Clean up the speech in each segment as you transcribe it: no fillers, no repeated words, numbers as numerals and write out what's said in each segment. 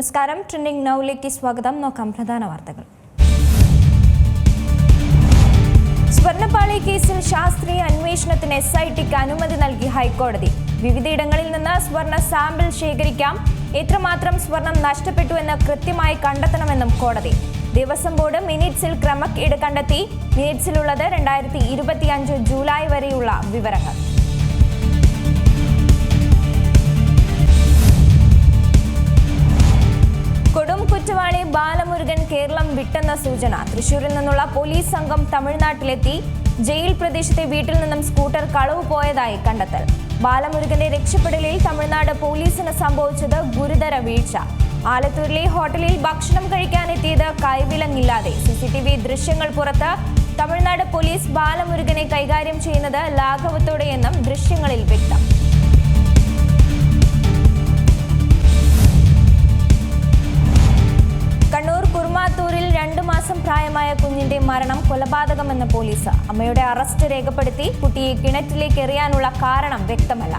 നമസ്കാരം. ട്രെൻഡിംഗ് നൗയിലേക്ക് സ്വാഗതം. നോക്കാം പ്രധാന വാർത്തകൾ. സ്വർണ്ണപ്പാളി കേസിൽ ശാസ്ത്രീയ അന്വേഷണത്തിന് SITക്ക് അനുമതി നൽകി ഹൈക്കോടതി. വിവിധയിടങ്ങളിൽ നിന്ന് സ്വർണ്ണ സാമ്പിൾ ശേഖരിക്കാം. എത്രമാത്രം സ്വർണം നഷ്ടപ്പെട്ടു എന്ന് കൃത്യമായി കണ്ടെത്തണമെന്നും കോടതി. ദേവസ്വം ബോർഡ് മിനിറ്റ്സിൽ ക്രമക്കേട് കണ്ടെത്തി. മിനിറ്റ്സിലുള്ളത് 2025 ജൂലൈ വരെയുള്ള വിവരങ്ങൾ. കൊടും കുറ്റവാളി ബാലമുരുകൻ കേരളം വിട്ടെന്ന സൂചന. തൃശൂരിൽ നിന്നുള്ള പോലീസ് സംഘം തമിഴ്നാട്ടിലെത്തി. ജയിൽ പ്രദേശത്തെ വീട്ടിൽ നിന്നും സ്കൂട്ടർ കളവ് പോയതായി കണ്ടെത്തൽ. ബാലമുരുകന്റെ രക്ഷപ്പെടലിൽ തമിഴ്നാട് പോലീസിന് സംഭവിച്ചത് ഗുരുതര വീഴ്ച. ആലത്തൂരിലെ ഹോട്ടലിൽ ഭക്ഷണം കഴിക്കാനെത്തിയത് കൈവിലങ്ങില്ലാതെ. CCTV ദൃശ്യങ്ങൾ പുറത്ത്. തമിഴ്നാട് പോലീസ് ബാലമുരുകനെ കൈകാര്യം ചെയ്യുന്നത് ലാഘവത്തോടെയെന്നും ദൃശ്യങ്ങളിൽ വ്യക്തം. കണ്ണൂർ കുർമാത്തൂരിൽ 2 മാസം പ്രായമായ കുഞ്ഞിന്റെ മരണം കൊലപാതകമെന്ന് പോലീസ്. അമ്മയുടെ അറസ്റ്റ് രേഖപ്പെടുത്തി. കുട്ടിയെ കിണറ്റിലേക്ക് എറിയാനുള്ള കാരണം വ്യക്തമല്ല.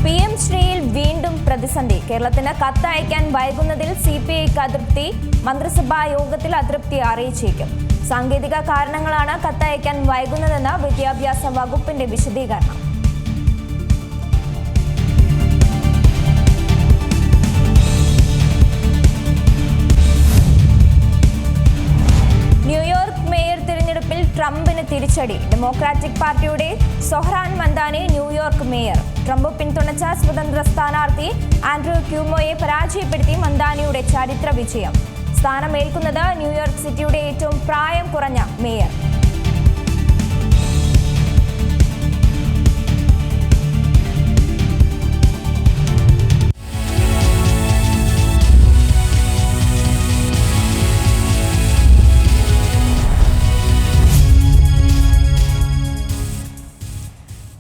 PM ശ്രീയിൽ വീണ്ടും പ്രതിസന്ധി. കേരളത്തിന് കത്ത് അയക്കാൻ വൈകുന്നതിൽ CPIക്ക് അതൃപ്തി. മന്ത്രിസഭാ യോഗത്തിൽ അതൃപ്തി അറിയിച്ചേക്കും. സാങ്കേതിക കാരണങ്ങളാണ് കത്തയക്കാൻ വൈകുന്നതെന്ന് വിദ്യാഭ്യാസ വകുപ്പിന്റെ വിശദീകരണം. ന്യൂയോർക്ക് മേയർ തിരഞ്ഞെടുപ്പിൽ ട്രംപിന് തിരിച്ചടി. ഡെമോക്രാറ്റിക് പാർട്ടിയുടെ Zohran Mamdani New York mayor. Trump പിന്തുണച്ച സ്വതന്ത്ര സ്ഥാനാർത്ഥി ആൻഡ്രൂ ക്യൂമോയെ പരാജയപ്പെടുത്തി മന്ദാനിയുടെ ചരിത്ര വിജയം. സ്ഥാനമേൽക്കുന്നത് ന്യൂയോർക്ക് സിറ്റിയുടെ ഏറ്റവും പ്രായം കുറഞ്ഞ മേയർ.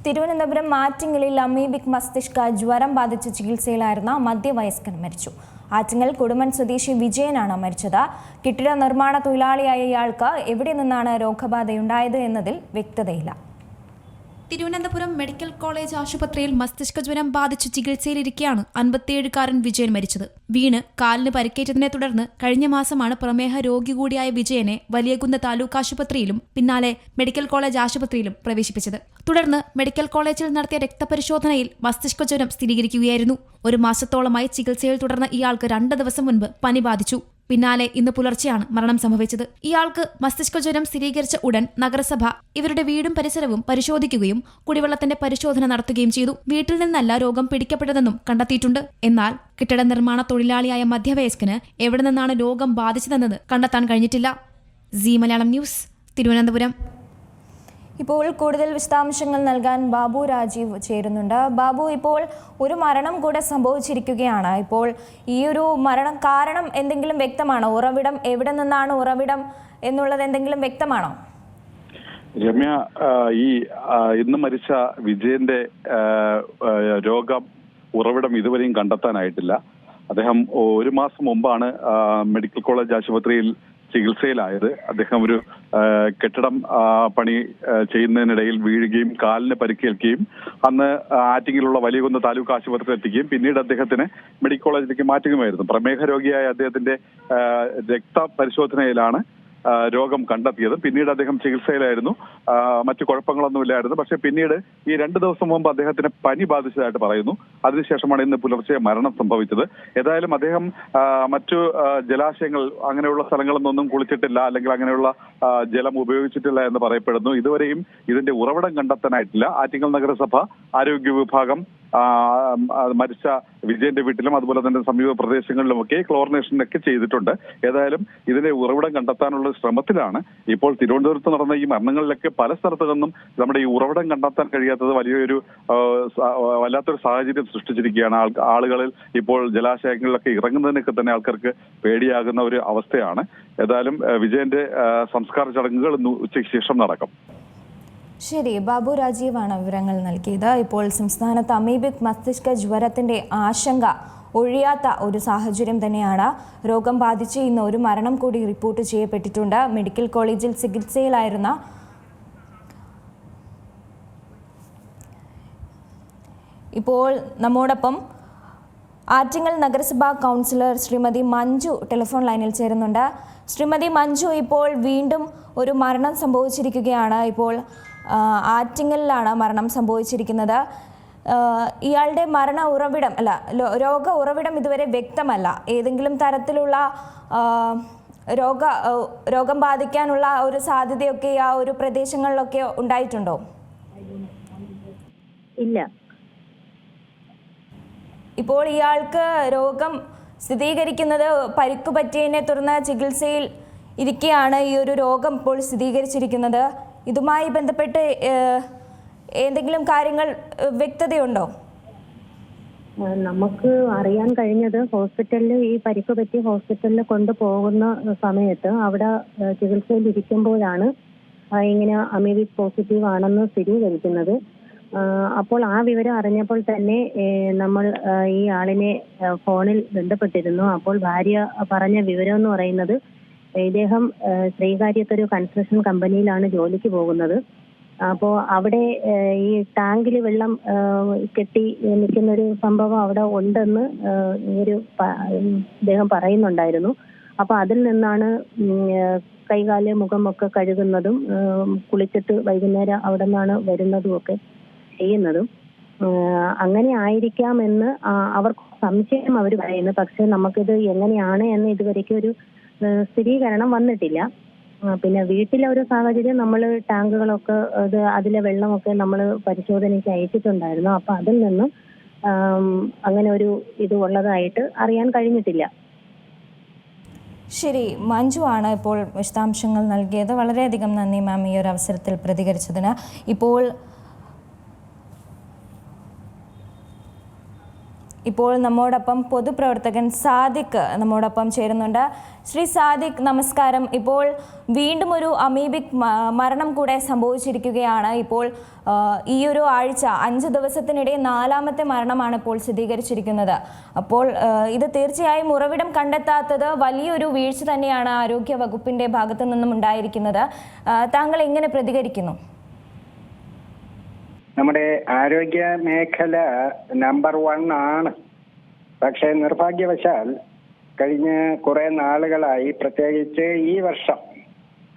തിരുവനന്തപുരം ആറ്റിങ്ങലിൽ അമീബിക് മസ്തിഷ്ക ജ്വരം ബാധിച്ച് ചികിത്സയിലായിരുന്ന മധ്യവയസ്കൻ മരിച്ചു. ആറ്റിങ്ങൽ കൊടുമൺ സ്വദേശി വിജയനാണ് മരിച്ചത്. കെട്ടിട നിർമ്മാണ തൊഴിലാളിയായ ഇയാൾക്ക് എവിടെ നിന്നാണ് രോഗബാധയുണ്ടായത് എന്നതിൽ വ്യക്തതയില്ല. തിരുവനന്തപുരം മെഡിക്കൽ കോളേജ് ആശുപത്രിയിൽ മസ്തിഷ്ക ജ്വരം ബാധിച്ച് ചികിത്സയിലിരിക്കെയാണ് 57-കാരൻ വിജയൻ മരിച്ചത്. വീണ് കാലിന് പരിക്കേറ്റതിനെ തുടർന്ന് കഴിഞ്ഞ മാസമാണ് പ്രമേഹ രോഗി കൂടിയായ വിജയനെ വലിയകുന്ന് താലൂക്ക് ആശുപത്രിയിലും പിന്നാലെ മെഡിക്കൽ കോളേജ് ആശുപത്രിയിലും പ്രവേശിപ്പിച്ചത്. തുടർന്ന് മെഡിക്കൽ കോളേജിൽ നടത്തിയ രക്തപരിശോധനയിൽ മസ്തിഷ്ക ജ്വരം സ്ഥിരീകരിക്കുകയായിരുന്നു. 1 മാസത്തോളമായി ചികിത്സയിൽ തുടർന്ന ഇയാൾക്ക് 2 ദിവസം മുൻപ് പനി ബാധിച്ചു. പിന്നാലെ ഇന്ന് പുലർച്ചെയാണ് മരണം സംഭവിച്ചത്. ഇയാൾക്ക് മസ്തിഷ്ക ജ്വരം സ്ഥിരീകരിച്ച ഉടൻ നഗരസഭ ഇവരുടെ വീടും പരിസരവും പരിശോധിക്കുകയും കുടിവെള്ളത്തിന്റെ പരിശോധന നടത്തുകയും ചെയ്തു. വീട്ടിൽ നിന്നല്ല രോഗം പിടിക്കപ്പെട്ടതെന്നും കണ്ടെത്തിയിട്ടുണ്ട്. എന്നാൽ കെട്ടിട നിർമ്മാണ തൊഴിലാളിയായ മധ്യവയസ്കന് എവിടെ നിന്നാണ് രോഗം ബാധിച്ചതെന്നത് കണ്ടെത്താൻ കഴിഞ്ഞിട്ടില്ല. C Malayalam news, Thiruvananthapuram. ഇപ്പോൾ കൂടുതൽ വിശദാംശങ്ങൾ നൽകാൻ ബാബു രാജീവ് ചേരുന്നുണ്ട്. ബാബു, ഇപ്പോൾ ഒരു മരണം കൂടെ സംഭവിച്ചിരിക്കുകയാണ്. ഇപ്പോൾ ഈ ഒരു മരണം കാരണം എന്തെങ്കിലും വ്യക്തമാണോ? ഉറവിടം എവിടെ നിന്നാണ് ഉറവിടം എന്നുള്ളത് എന്തെങ്കിലും വ്യക്തമാണോ? രമ്യ, ഈ ഇന്ന് മരിച്ച വിജയന്റെ രോഗം ഉറവിടം ഇതുവരെയും കണ്ടെത്താനായിട്ടില്ല. അദ്ദേഹം 1 മാസം മുമ്പാണ് മെഡിക്കൽ കോളേജ് ആശുപത്രിയിൽ ചികിത്സയിലായത്. അദ്ദേഹം ഒരു കെട്ടിടം പണി ചെയ്യുന്നതിനിടയിൽ വീഴുകയും കാലിന് പരിക്കേൽക്കുകയും അന്ന് ആറ്റിങ്ങിലുള്ള വലിയകുന്ന് താലൂക്ക് ആശുപത്രിയിൽ എത്തിക്കുകയും പിന്നീട് അദ്ദേഹത്തിന് മെഡിക്കൽ കോളേജിലേക്ക് മാറ്റുകയുമായിരുന്നു. പ്രമേഹ രോഗിയായ അദ്ദേഹത്തിന്റെ രക്തപരിശോധനയിലാണ് രോഗം കണ്ടെത്തിയത്. പിന്നീട് അദ്ദേഹം ചികിത്സയിലായിരുന്നു. മറ്റു കുഴപ്പങ്ങളൊന്നുമില്ലായിരുന്നു. പക്ഷെ പിന്നീട് ഈ 2 ദിവസം മുമ്പ് അദ്ദേഹത്തിന് പനി ബാധിച്ചതായിട്ട് പറയുന്നു. അതിനുശേഷമാണ് ഇന്ന് പുലർച്ചെ മരണം സംഭവിച്ചത്. ഏതായാലും അദ്ദേഹം മറ്റു ജലാശയങ്ങൾ അങ്ങനെയുള്ള സ്ഥലങ്ങളിലൊന്നും കുളിച്ചിട്ടില്ല, അല്ലെങ്കിൽ അങ്ങനെയുള്ള ജലം ഉപയോഗിച്ചിട്ടില്ല എന്ന് പറയപ്പെടുന്നു. ഇതുവരെയും ഇതിന്റെ ഉറവിടം കണ്ടെത്താനായിട്ടില്ല. ആറ്റിങ്ങൽ നഗരസഭ ആരോഗ്യ വിഭാഗം മരിച്ച വിജയന്റെ വീട്ടിലും അതുപോലെ തന്നെ സമീപ പ്രദേശങ്ങളിലുമൊക്കെ ക്ലോറിനേഷനൊക്കെ ചെയ്തിട്ടുണ്ട്. ഏതായാലും ഇതിന്റെ ഉറവിടം കണ്ടെത്താനുള്ള ശ്രമത്തിലാണ്. ഇപ്പോൾ തിരുവനന്തപുരത്ത് നടന്ന ഈ മരണങ്ങളിലൊക്കെ പല സ്ഥലത്തു നിന്നും നമ്മുടെ ഈ ഉറവിടം കണ്ടെത്താൻ കഴിയാത്തത് വല്ലാത്തൊരു സാഹചര്യം സൃഷ്ടിച്ചിരിക്കുകയാണ്. ആളുകളിൽ ഇപ്പോൾ ജലാശയങ്ങളിലൊക്കെ ഇറങ്ങുന്നതിനൊക്കെ തന്നെ ആൾക്കാർക്ക് പേടിയാകുന്ന ഒരു അവസ്ഥയാണ്. ഏതായാലും വിജയന്റെ സംസ്കാര ചടങ്ങുകൾ ഇന്ന് ഉച്ചയ്ക്ക് ശേഷം നടക്കും. ശരി, ബാബു രാജീവാണ് വിവരങ്ങൾ നൽകിയത്. ഇപ്പോൾ സംസ്ഥാനത്ത് അമീബിക് മസ്തിഷ്ക ജ്വരത്തിന്റെ ആശങ്ക ഒഴിയാത്ത ഒരു സാഹചര്യം തന്നെയാണ്. രോഗം ബാധിച്ച് ഇന്ന് ഒരു മരണം കൂടി റിപ്പോർട്ട് ചെയ്യപ്പെട്ടിട്ടുണ്ട്. മെഡിക്കൽ കോളേജിൽ ചികിത്സയിലായിരുന്ന ഇപ്പോൾ നമ്മോടൊപ്പം ആറ്റിങ്ങൽ നഗരസഭാ കൗൺസിലർ ശ്രീമതി മഞ്ജു ടെലിഫോൺ ലൈനിൽ ചേരുന്നുണ്ട്. ശ്രീമതി മഞ്ജു, ഇപ്പോൾ വീണ്ടും ഒരു മരണം സംഭവിച്ചിരിക്കുകയാണ്. ഇപ്പോൾ ആറ്റിങ്ങലിലാണ് മരണം സംഭവിച്ചിരിക്കുന്നത്. ഇയാളുടെ മരണ ഉറവിടം രോഗ ഉറവിടം ഇതുവരെ വ്യക്തമല്ല. ഏതെങ്കിലും തരത്തിലുള്ള രോഗം ബാധിക്കാനുള്ള ഒരു സാധ്യതയൊക്കെ ആ ഒരു പ്രദേശങ്ങളിലൊക്കെ ഉണ്ടായിട്ടുണ്ടോ? ഇല്ല. ഇപ്പോൾ ഇയാൾക്ക് രോഗം സ്ഥിരീകരിക്കുന്നത് പരിക്കു പറ്റിയതിനെ തുടർന്ന് ചികിത്സയിൽ ഇരിക്കെയാണ് ഈ ഒരു രോഗം ഇപ്പോൾ സ്ഥിരീകരിച്ചിരിക്കുന്നത്. ഇതുമായി ബന്ധപ്പെട്ട് എന്തെങ്കിലും കാര്യങ്ങൾ വ്യക്തതയുണ്ടോ? നമുക്ക് അറിയാൻ കഴിഞ്ഞത് ഹോസ്പിറ്റലിൽ ഈ പരിക്ക് പറ്റി ഹോസ്പിറ്റലിൽ കൊണ്ടുപോകുന്ന സമയത്ത് അവിടെ ചികിത്സയിൽ ഇരിക്കുമ്പോഴാണ് ഇങ്ങനെ അമീബിക് പോസിറ്റീവ് ആണെന്ന് സ്ഥിരീകരിക്കുന്നത്. അപ്പോൾ ആ വിവരം അറിഞ്ഞപ്പോൾ തന്നെ നമ്മൾ ഈ ആളിനെ ഫോണിൽ ബന്ധപ്പെട്ടിരുന്നു. അപ്പോൾ ഭാര്യ പറഞ്ഞ വിവരം എന്ന് പറയുന്നത് ഇദ്ദേഹം ശ്രീകാര്യത്തൊരു കൺസ്ട്രക്ഷൻ കമ്പനിയിലാണ് ജോലിക്ക് പോകുന്നത്. അപ്പോൾ അവിടെ ഈ ടാങ്കിൽ വെള്ളം കെട്ടി നിൽക്കുന്നൊരു സംഭവം അവിടെ ഉണ്ടെന്ന് ഇദ്ദേഹം പറയുന്നുണ്ടായിരുന്നു. അപ്പോൾ അതിൽ നിന്നാണ് കൈകാല് മുഖമൊക്കെ കഴുകുന്നതും കുളിച്ചിട്ട് വൈകുന്നേരം അവിടെ നിന്നാണ് വരുന്നതും ഒക്കെ ചെയ്യുന്നതും. അങ്ങനെ ആയിരിക്കാമെന്ന് അവർക്ക് സംശയം അവർ പറയുന്നു. പക്ഷെ നമുക്കിത് എങ്ങനെയാണ് എന്ന് ഇതുവരെയ്ക്കും ഒരു സ്ഥിരീകരണം വന്നിട്ടില്ല. പിന്നെ വീട്ടിലെ ഒരു സാഹചര്യം നമ്മൾ ടാങ്കുകളൊക്കെ അതിലെ വെള്ളമൊക്കെ നമ്മൾ പരിശോധനയ്ക്ക് അയച്ചിട്ടുണ്ടായിരുന്നു. അപ്പൊ അതിൽ നിന്നും അങ്ങനെ ഒരു ഇത് ഉള്ളതായിട്ട് അറിയാൻ കഴിഞ്ഞിട്ടില്ല. ശരി, മഞ്ജു ആണ് ഇപ്പോൾ വിശദാംശങ്ങൾ നൽകിയത്. വളരെയധികം നന്ദി മാം ഈ ഒരു അവസരത്തിൽ പ്രതികരിച്ചതിന്. ഇപ്പോൾ നമ്മോടൊപ്പം പൊതുപ്രവർത്തകൻ സാദിഖ് നമ്മോടൊപ്പം ചേരുന്നുണ്ട്. ശ്രീ സാദിഖ്, നമസ്കാരം. ഇപ്പോൾ വീണ്ടും ഒരു അമീബിക് മരണം കൂടെ സംഭവിച്ചിരിക്കുകയാണ്. ഇപ്പോൾ ഈ ഒരു ആഴ്ച 5 ദിവസത്തിനിടെ 4ാമത്തെ മരണമാണ് ഇപ്പോൾ സ്ഥിരീകരിച്ചിരിക്കുന്നത്. അപ്പോൾ ഇത് തീർച്ചയായും ഉറവിടം കണ്ടെത്താത്തത് വലിയൊരു വീഴ്ച തന്നെയാണ് ആരോഗ്യ വകുപ്പിന്റെ ഭാഗത്തു നിന്നും ഉണ്ടായിരിക്കുന്നത്. താങ്കൾ എങ്ങനെ പ്രതികരിക്കുന്നു? നമ്മുടെ ആരോഗ്യ മേഖല നമ്പർ 1 ആണ്. പക്ഷേ നിർഭാഗ്യവശാൽ കഴിഞ്ഞ കുറെ നാളുകളായി, പ്രത്യേകിച്ച് ഈ വർഷം,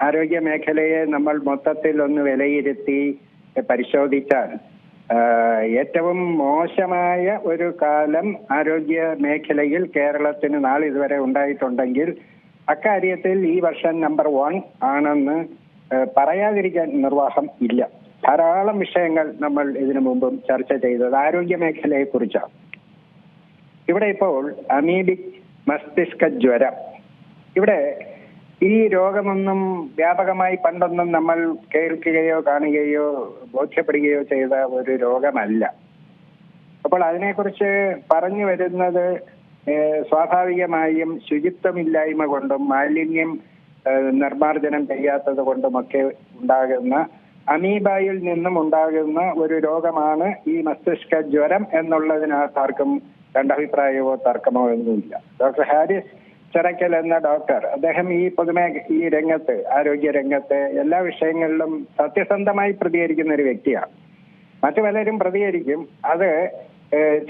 ആരോഗ്യ മേഖലയെ നമ്മൾ മൊത്തത്തിൽ ഒന്ന് വിലയിരുത്തി പരിശോധിച്ചാൽ ഏറ്റവും മോശമായ ഒരു കാലം ആരോഗ്യ മേഖലയിൽ കേരളത്തിന് നാളിതുവരെ ഉണ്ടായിട്ടുണ്ടെങ്കിൽ അക്കാര്യത്തിൽ ഈ വർഷം നമ്പർ 1 ആണെന്ന് പറയാതിരിക്കാൻ നിർവാഹം ഇല്ല. ധാരാളം വിഷയങ്ങൾ നമ്മൾ ഇതിനു മുമ്പും ചർച്ച ചെയ്തത് ആരോഗ്യ മേഖലയെ കുറിച്ചാണ്. ഇവിടെ ഇപ്പോൾ അമീബിക് മസ്തിഷ്ക ജ്വരം, ഇവിടെ ഈ രോഗമൊന്നും വ്യാപകമായി പണ്ടൊന്നും നമ്മൾ കേൾക്കുകയോ കാണുകയോ ബോധ്യപ്പെടുകയോ ചെയ്ത ഒരു രോഗമല്ല. അപ്പോൾ അതിനെക്കുറിച്ച് പറഞ്ഞു വരുന്നത് സ്വാഭാവികമായും ശുചിത്വമില്ലായ്മ കൊണ്ടും മാലിന്യം നിർമ്മാർജ്ജനം ചെയ്യാത്തത് കൊണ്ടുമൊക്കെ ഉണ്ടാകുന്ന അമീബായിൽ നിന്നും ഉണ്ടാകുന്ന ഒരു രോഗമാണ് ഈ മസ്തിഷ്ക ജ്വരം എന്നുള്ളതിനകത്ത് ആർക്കും രണ്ടഭിപ്രായമോ തർക്കമോ ഒന്നുമില്ല. ഡോക്ടർ ഹാരിസ് ചിറക്കൽ എന്ന ഡോക്ടർ, അദ്ദേഹം ഈ രംഗത്ത്, ആരോഗ്യ രംഗത്ത് എല്ലാ വിഷയങ്ങളിലും സത്യസന്ധമായി പ്രതികരിക്കുന്ന ഒരു വ്യക്തിയാണ്. മറ്റു പലരും പ്രതികരിക്കും, അത്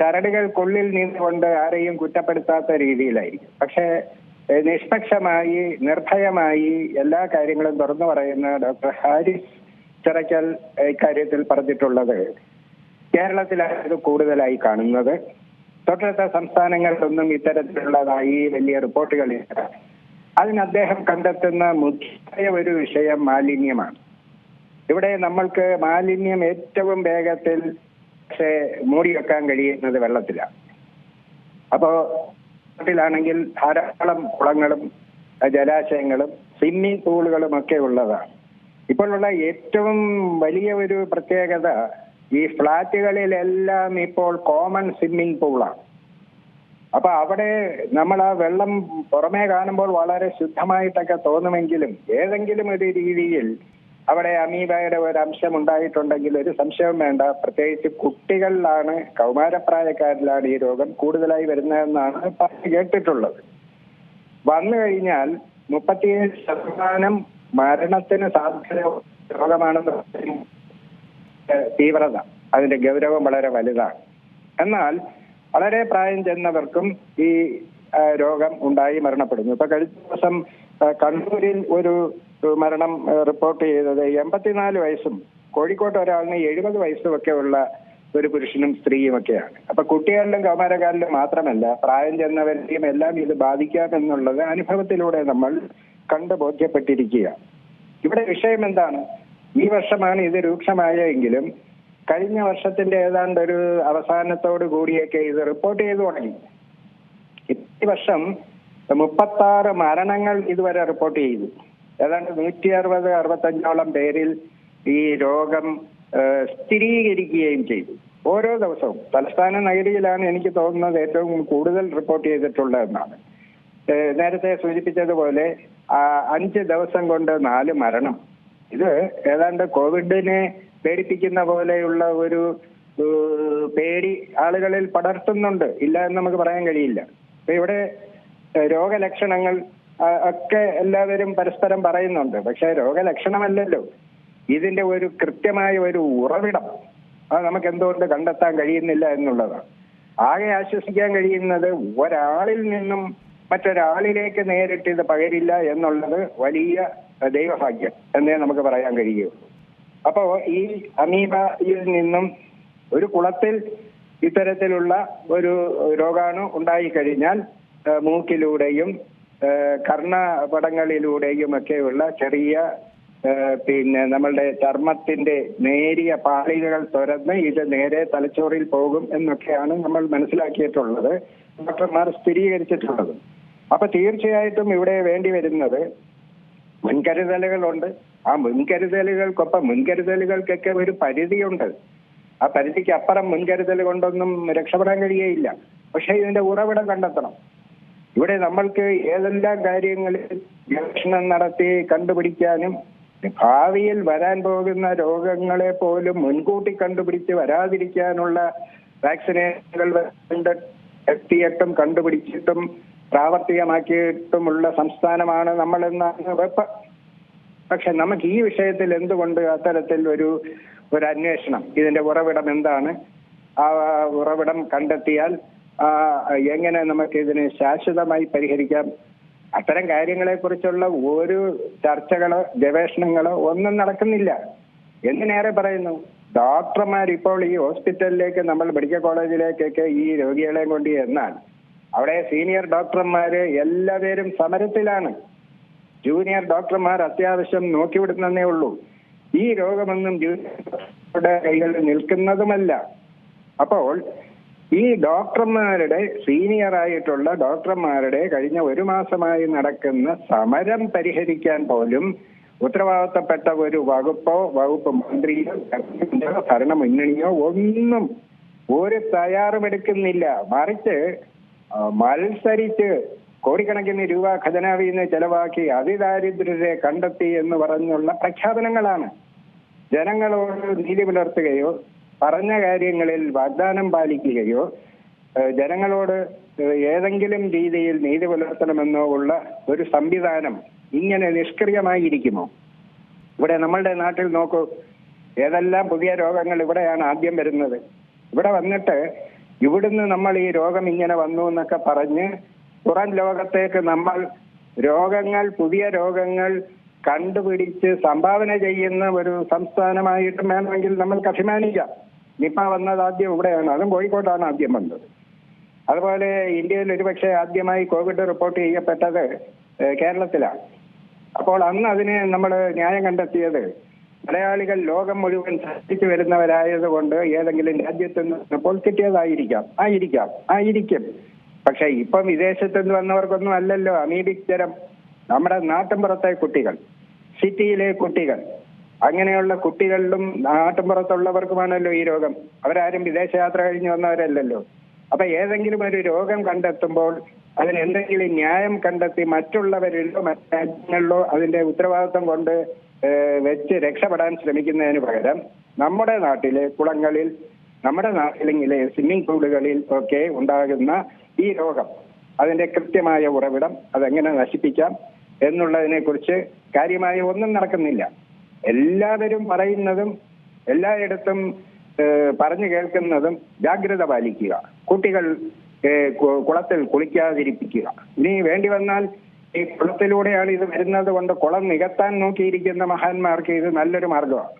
ചരടുകൾക്കുള്ളിൽ നിന്നുകൊണ്ട് ആരെയും കുറ്റപ്പെടുത്താത്ത രീതിയിലായിരിക്കും. പക്ഷേ നിഷ്പക്ഷമായി നിർഭയമായി എല്ലാ കാര്യങ്ങളും തുറന്നു പറയുന്ന ഡോക്ടർ ഹാരിസ് ചിറക്കൽ ഇക്കാര്യത്തിൽ പറഞ്ഞിട്ടുള്ളത് കേരളത്തിലാണ് കൂടുതലായി കാണുന്നത്. തൊട്ടടുത്ത സംസ്ഥാനങ്ങളിലൊന്നും ഇത്തരത്തിലുള്ളതായി വലിയ റിപ്പോർട്ടുകളില്ല. അതിന് അദ്ദേഹം കണ്ടെത്തുന്ന മുഖ്യമായ ഒരു വിഷയം മാലിന്യമാണ്. ഇവിടെ നമ്മൾക്ക് മാലിന്യം ഏറ്റവും വേഗത്തിൽ പക്ഷേ മൂടിവെക്കാൻ കഴിയുന്നത് വെള്ളത്തിലാണ്. അപ്പോ നാട്ടിലാണെങ്കിൽ ധാരാളം കുളങ്ങളും ജലാശയങ്ങളും സ്വിമ്മിംഗ് പൂളുകളും ഒക്കെ ഉള്ളതാണ്. ഇപ്പോഴുള്ള ഏറ്റവും വലിയ ഒരു പ്രത്യേകത, ഈ ഫ്ളാറ്റുകളിലെല്ലാം ഇപ്പോൾ കോമൺ സ്വിമ്മിംഗ് പൂളാണ്. അപ്പൊ അവിടെ നമ്മൾ ആ വെള്ളം പുറമേ കാണുമ്പോൾ വളരെ ശുദ്ധമായിട്ടൊക്കെ തോന്നുമെങ്കിലും ഏതെങ്കിലും ഒരു രീതിയിൽ അവിടെ അമീബയുടെ ഒരു അംശം ഉണ്ടായിട്ടുണ്ടെങ്കിൽ ഒരു സംശയവും വേണ്ട. പ്രത്യേകിച്ച് കുട്ടികളിലാണ്, കൗമാരപ്രായക്കാരിലാണ് ഈ രോഗം കൂടുതലായി വരുന്നതെന്നാണ് പറഞ്ഞു കേട്ടിട്ടുള്ളത്. വന്നു കഴിഞ്ഞാൽ 37% മരണത്തിന് സാധ്യത രോഗമാണെന്ന് തീവ്രത, അതിന്റെ ഗൗരവം വളരെ വലുതാണ്. എന്നാൽ വളരെ പ്രായം ചെന്നവർക്കും ഈ രോഗം ഉണ്ടായി മരണപ്പെടുന്നു. ഇപ്പൊ കഴിഞ്ഞ ദിവസം കണ്ണൂരിൽ ഒരു മരണം റിപ്പോർട്ട് ചെയ്തത് 84 വയസ്സും കോഴിക്കോട്ട് ഒരാളിന് 70 വയസ്സും ഒക്കെ ഉള്ള ഒരു പുരുഷനും സ്ത്രീയും ഒക്കെയാണ്. അപ്പൊ കുട്ടികളിലും കൗമാരക്കാരിലും മാത്രമല്ല പ്രായം ചെന്നവരെയും എല്ലാം ഇത് ബാധിക്കാമെന്നുള്ളത് അനുഭവത്തിലൂടെ നമ്മൾ കണ്ടു ബോധ്യപ്പെട്ടിരിക്കുക. ഇവിടെ വിഷയം എന്താണ്? ഈ വർഷമാണ് ഇത് രൂക്ഷമായെങ്കിലും കഴിഞ്ഞ വർഷത്തിന്റെ ഏതാണ്ട് ഒരു അവസാനത്തോടു കൂടിയൊക്കെ ഇത് റിപ്പോർട്ട് ചെയ്തു തുടങ്ങി. ഈ വർഷം 36 മരണങ്ങൾ ഇതുവരെ റിപ്പോർട്ട് ചെയ്തു. ഏതാണ്ട് 160-165ഓളം പേരിൽ ഈ രോഗം സ്ഥിരീകരിക്കുകയും ചെയ്തു. ഓരോ ദിവസവും തലസ്ഥാന നഗരിയിലാണ് എനിക്ക് തോന്നുന്നത് ഏറ്റവും കൂടുതൽ റിപ്പോർട്ട് ചെയ്തിട്ടുള്ളതെന്നാണ്. നേരത്തെ സൂചിപ്പിച്ചതുപോലെ 5 ദിവസം കൊണ്ട് 4 മരണം. ഇത് ഏതാണ്ട് കോവിഡിനെ പേടിപ്പിക്കുന്ന പോലെയുള്ള ഒരു പേടി ആളുകളിൽ പടർത്തുന്നുണ്ട്. ഇല്ല എന്ന് നമുക്ക് പറയാൻ കഴിയില്ല. അപ്പൊ ഇവിടെ രോഗലക്ഷണങ്ങൾ ഒക്കെ എല്ലാവരും പരസ്പരം പറയുന്നുണ്ട്. പക്ഷെ രോഗലക്ഷണമല്ലല്ലോ, ഇതിന്റെ ഒരു കൃത്യമായ ഒരു ഉറവിടം അത് നമുക്ക് എന്തുകൊണ്ട് കണ്ടെത്താൻ കഴിയുന്നില്ല എന്നുള്ളതാണ്. ആകെ ആശ്വസിക്കാൻ കഴിയുന്നത് ഒരാളിൽ നിന്നും മറ്റൊരാളിലേക്ക് നേരിട്ട് ഇത് പകരില്ല എന്നുള്ളത് വലിയ ദൈവഭാഗ്യം എന്നേ നമുക്ക് പറയാൻ കഴിയുള്ളൂ. അപ്പോ ഈ അമീബയിൽ നിന്നും ഒരു കുളത്തിൽ ഇത്തരത്തിലുള്ള ഒരു രോഗാണു ഉണ്ടായിക്കഴിഞ്ഞാൽ മൂക്കിലൂടെയും കർണപടങ്ങളിലൂടെയും ഒക്കെയുള്ള ചെറിയ നമ്മളുടെ ചർമ്മത്തിന്റെ നേരിയ പാളികൾ തുറന്ന് ഇത് നേരെ തലച്ചോറിൽ പോകും എന്നൊക്കെയാണ് നമ്മൾ മനസ്സിലാക്കിയിട്ടുള്ളത്, ഡോക്ടർമാർ സ്ഥിരീകരിച്ചിട്ടുള്ളത്. അപ്പൊ തീർച്ചയായിട്ടും ഇവിടെ വേണ്ടി വരുന്നത് മുൻകരുതലുകളുണ്ട്. ആ മുൻകരുതലുകൾക്കൊപ്പം മുൻകരുതലുകൾക്കൊക്കെ ഒരു പരിധിയുണ്ട്. ആ പരിധിക്ക് അപ്പുറം മുൻകരുതൽ കൊണ്ടൊന്നും രക്ഷപ്പെടാൻ കഴിയുകയില്ല. പക്ഷെ ഇതിന്റെ ഉറവിടം കണ്ടെത്തണം. ഇവിടെ നമ്മൾക്ക് ഏതെല്ലാം കാര്യങ്ങളിൽ ഗവേഷണം നടത്തി കണ്ടുപിടിക്കാനും ഭാവിയിൽ വരാൻ പോകുന്ന രോഗങ്ങളെ പോലും മുൻകൂട്ടി കണ്ടുപിടിച്ച് വരാതിരിക്കാനുള്ള വാക്സിനേഷനുകൾ എത്തിയിട്ടും കണ്ടുപിടിച്ചിട്ടും പ്രാവർത്തികമാക്കിയിട്ടുമുള്ള സംസ്ഥാനമാണ് നമ്മളെന്നാണ് വെപ്പ്. പക്ഷെ നമുക്ക് ഈ വിഷയത്തിൽ എന്തുകൊണ്ട് അത്തരത്തിൽ ഒരു അന്വേഷണം, ഇതിന്റെ ഉറവിടം എന്താണ്, ആ ഉറവിടം കണ്ടെത്തിയാൽ എങ്ങനെ നമുക്ക് ഇതിനെ ശാശ്വതമായി പരിഹരിക്കാം, അത്തരം കാര്യങ്ങളെ കുറിച്ചുള്ള ഒരു ചർച്ചകളോ ഗവേഷണങ്ങളോ ഒന്നും നടക്കുന്നില്ല. എന്തിനേറെ പറയുന്നു, ഡോക്ടർമാർ ഇപ്പോൾ ഈ ഹോസ്പിറ്റലിലേക്ക്, നമ്മൾ മെഡിക്കൽ കോളേജിലേക്കൊക്കെ ഈ രോഗികളെ കൊണ്ട് ചെന്നാൽ അവിടെ സീനിയർ ഡോക്ടർമാര് എല്ലാവരും സമരത്തിലാണ്. ജൂനിയർ ഡോക്ടർമാർ അത്യാവശ്യം നോക്കിവിടുന്നതേ ഉള്ളൂ. ഈ രോഗമൊന്നും ജൂനിയറുടെ കൈകളിൽ നിൽക്കുന്നതുമല്ല. അപ്പോൾ ഈ ഡോക്ടർമാരുടെ, സീനിയർ ആയിട്ടുള്ള ഡോക്ടർമാരുടെ കഴിഞ്ഞ 1 മാസമായി നടക്കുന്ന സമരം പരിഹരിക്കാൻ പോലും ഉത്തരവാദിത്തപ്പെട്ട ഒരു വകുപ്പോ വകുപ്പ് മന്ത്രിയോ ഭരണമുന്നണിയോ ഒന്നും ഒരു തയ്യാറുമെടുക്കുന്നില്ല. മറിച്ച് മത്സരിച്ച് കോടിക്കണക്കിന് രൂപ ഖജനാവിൽ നിന്ന് ചെലവാക്കി അതിദാരിദ്ര്യരെ കണ്ടെത്തി എന്ന് പറഞ്ഞുള്ള പ്രഖ്യാപനങ്ങളാണ്. ജനങ്ങളോട് നീതി പുലർത്തുകയോ പറഞ്ഞ കാര്യങ്ങളിൽ വാഗ്ദാനം പാലിക്കുകയോ ജനങ്ങളോട് ഏതെങ്കിലും രീതിയിൽ നീതി പുലർത്തണമെന്നോ ഉള്ള ഒരു സംവിധാനം ഇങ്ങനെ നിഷ്ക്രിയമായിരിക്കുമോ? ഇവിടെ നമ്മളുടെ നാട്ടിൽ നോക്കൂ, ഏതെല്ലാം പുതിയ രോഗങ്ങൾ ഇവിടെയാണ് ആദ്യം വരുന്നത്. ഇവിടെ വന്നിട്ട് ഇവിടുന്ന് നമ്മൾ ഈ രോഗം ഇങ്ങനെ വന്നു എന്നൊക്കെ പറഞ്ഞ് പുറം ലോകത്തേക്ക് നമ്മൾ രോഗങ്ങൾ, പുതിയ രോഗങ്ങൾ കണ്ടുപിടിച്ച് സംഭാവന ചെയ്യുന്ന ഒരു സംസ്ഥാനമായിട്ടും വേണമെങ്കിൽ നമ്മൾക്ക് അഭിമാനിക്കാം. നിപ വന്നത് ആദ്യം ഇവിടെയാണ്, അതും കോഴിക്കോട്ടാണ് ആദ്യം വന്നത്. അതുപോലെ ഇന്ത്യയിൽ ഒരുപക്ഷെ ആദ്യമായി കോവിഡ് റിപ്പോർട്ട് ചെയ്യപ്പെട്ടത് കേരളത്തിലാണ്. അപ്പോൾ അന്ന് അതിന് നമ്മൾ ന്യായം കണ്ടെത്തിയത് മലയാളികൾ ലോകം മുഴുവൻ സഞ്ചരിച്ചു വരുന്നവരായതുകൊണ്ട് ഏതെങ്കിലും രാജ്യത്ത് നിന്ന് പോസിറ്റീവ് ആയിരിക്കും. പക്ഷെ ഇപ്പം വിദേശത്ത് നിന്ന് വന്നവർക്കൊന്നും അല്ലല്ലോ അമീബിക് ജ്വരം. നമ്മുടെ നാട്ടിൻപുറത്തെ കുട്ടികൾ, സിറ്റിയിലെ കുട്ടികൾ, അങ്ങനെയുള്ള കുട്ടികളിലും നാട്ടിൻപുറത്തുള്ളവർക്കുമാണല്ലോ ഈ രോഗം. അവരാരും വിദേശയാത്ര കഴിഞ്ഞ് വന്നവരല്ലല്ലോ. അപ്പൊ ഏതെങ്കിലും ഒരു രോഗം കണ്ടെത്തുമ്പോൾ അതിന് എന്തെങ്കിലും ന്യായം കണ്ടെത്തി മറ്റുള്ളവരിലോ മറ്റു രാജ്യങ്ങളിലോ അതിന്റെ ഉത്തരവാദിത്വം കൊണ്ട് വെച്ച് രക്ഷപ്പെടാൻ ശ്രമിക്കുന്നതിന് പകരം നമ്മുടെ നാട്ടിലെ കുളങ്ങളിൽ, നമ്മുടെ നാട്ടിലെ സ്വിമ്മിംഗ് പൂളുകളിൽ ഒക്കെ ഉണ്ടാകുന്ന ഈ രോഗം, അതിന്റെ കൃത്യമായ ഉറവിടം, അതെങ്ങനെ നശിപ്പിക്കാം എന്നുള്ളതിനെ കുറിച്ച് കാര്യമായ ഒന്നും നടക്കുന്നില്ല. എല്ലാവരും പറയുന്നതും എല്ലായിടത്തും പറഞ്ഞു കേൾക്കുന്നതും ജാഗ്രത പാലിക്കുക. കുട്ടികൾ കുളത്തിൽ കുളിക്കാതിരിപ്പിക്കുക. ഇനി വേണ്ടി വന്നാൽ ഈ കുളത്തിലൂടെയാണ് ഇത് വരുന്നത് കൊണ്ട് കുളം നികത്താൻ നോക്കിയിരിക്കുന്ന മഹാന്മാർക്ക് ഇത് നല്ലൊരു മാർഗമാണ്.